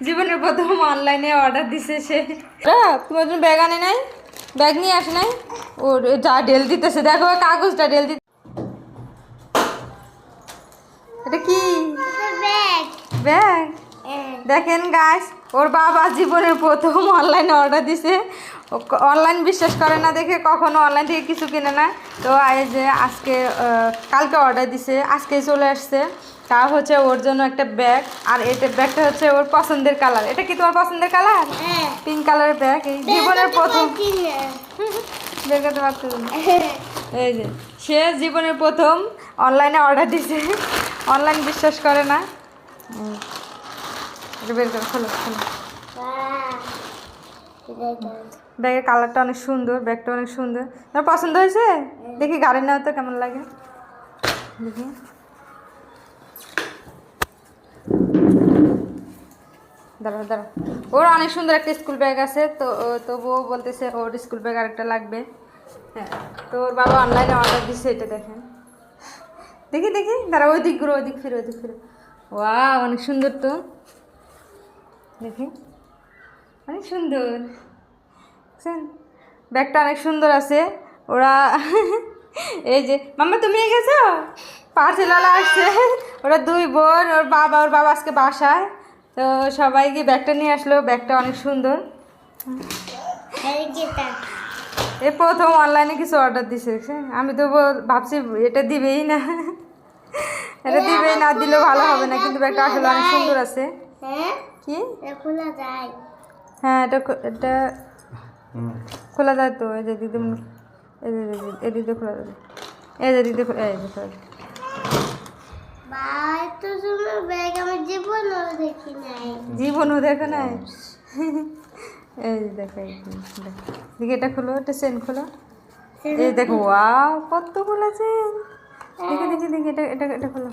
জীবনের প্রথম অনলাইনে অর্ডার দিছে সে। তোমার জন্য ব্যাগ আনে নাই, ব্যাগ নিয়ে আসে নাই। ওর যা ডেল দিতেছে দেখো, কাগজটা ডেল দিতে। এটা কি ব্যাগ? দেখেন গাইস, ওর বাবা জীবনের প্রথম অনলাইনে অর্ডার দিছে। অনলাইন বিশ্বাস করে না দেখে কখনো অনলাইন থেকে কিছু কিনে না। তো এই যে আজকে কালকে অর্ডার দিছে, আজকে চলে আসছে। তা হচ্ছে ওর জন্য একটা ব্যাগ, আর এটা ব্যাগটা হচ্ছে ওর পছন্দের কালার। এটা কি তোমার পছন্দের কালার? পিঙ্ক কালারের ব্যাগ। এই জীবনের প্রথম বের করতে পারতেছে না। এই যে সে জীবনের প্রথম অনলাইনে অর্ডার দিছে, অনলাইন বিশ্বাস করে না। বের করে খোলো খোলো। ব্যাগের কালারটা অনেক সুন্দর, ব্যাগটা অনেক সুন্দর। তোমার পছন্দ হয়েছে? দেখি গাড়ি নেওয়া তো কেমন লাগে দেখি। দাঁড়া দাঁড়া, ওর অনেক সুন্দর একটা স্কুল ব্যাগ আছে। তো তবুও বলতেছে ওর স্কুল ব্যাগ আরেকটা লাগবে। হ্যাঁ, তো ওর বাবা অনলাইনে অর্ডার দিচ্ছে। এটা দেখেন, দেখি দেখি দাঁড়া, ওই দিক ঘুরো, ওই দিক ফিরো, ওই দিক ফিরো। ওয়াও, অনেক সুন্দর তো, দেখি অনেক সুন্দর। ব্যাগটা অনেক সুন্দর আছে। ওরা এই যে মাম্মা তুমি গেছো, পার্সেলওয়ালা আসছে। ওরা দুই বোন, ওর বাবা আজকে বাসায়। তো সবাইকে ব্যাগটা নিয়ে আসলো। ব্যাগটা অনেক সুন্দর। এ প্রথম অনলাইনে কিছু অর্ডার দিছে। আমি তো ভাবছি এটা দিবেই না, এটা দিবেই না, দিলেও ভালো হবে না। কিন্তু ব্যাগটা আসলে অনেক সুন্দর আছে। কি হ্যাঁ, এটা খোলা যায় তো। এই যে দিদি, এই দিদি খোলা যাবে। এই যে দিদি, এই যে খোলা যায়। জীবনও দেখো নাই। এই যে দেখো, দেখি এটা খোলো, এটা চেন খোলো। এই দেখো, ওয়াও কত খোলা চেন। দেখি দেখি দেখি, এটা এটা এটা খোলো।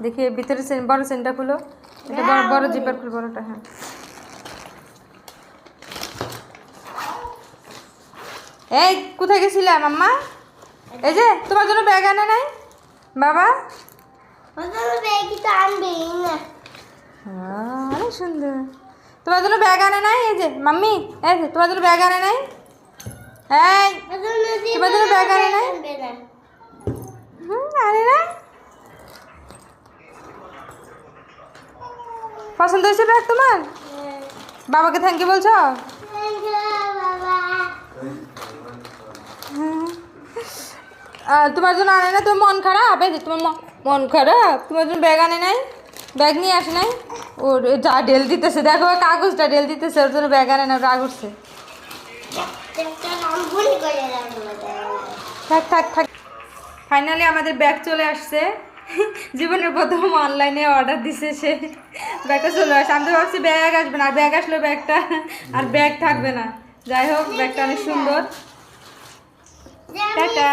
দেখি ভিতরে চেন, বড় চেনটা খুলো। এটা বড় বড় জিপার খুলো, বড়টা। হ্যাঁ, এই কোথায় গেছিলাম মাম্মা? এই যে তোমার জন্য ব্যাগ আনে নাই বাবা? অনেক সুন্দর। তোমার জন্য ব্যাগ আনে নাই? এই যে মাম্মি, এই যে তোমার জন্য ব্যাগ আনে নাই? এই তোমার জন্য ব্যাগ আনে নাই? আনে নাই। পছন্দ হয়েছে ব্যাগ তোমার? বাবাকে থ্যাংক ইউ বলছো? তোমার জন্য আনে না? তোমার মন খারাপ? এই যে তোমার মন খারাপ, তোমার জন্য ব্যাগ আনে নাই, ব্যাগ নিয়ে আসে নাই। ওর যা ডেল দিতেছে দেখো, কাগজটা ডেল দিতেছে। ওর জন্য ব্যাগ আনে না, রাগ উঠছে। থাক থাক থাক। ফাইনালি আমাদের ব্যাগ চলে আসছে। জীবনের প্রথম অনলাইনে অর্ডার দিছে সে, ব্যাগটা চলে আসছে। আমি তো ভাবছি ব্যাগ আসবে না, আর ব্যাগ আসলো, ব্যাগটা আর ব্যাগ থাকবে না। যাই হোক, ব্যাগটা অনেক সুন্দর। টাটা।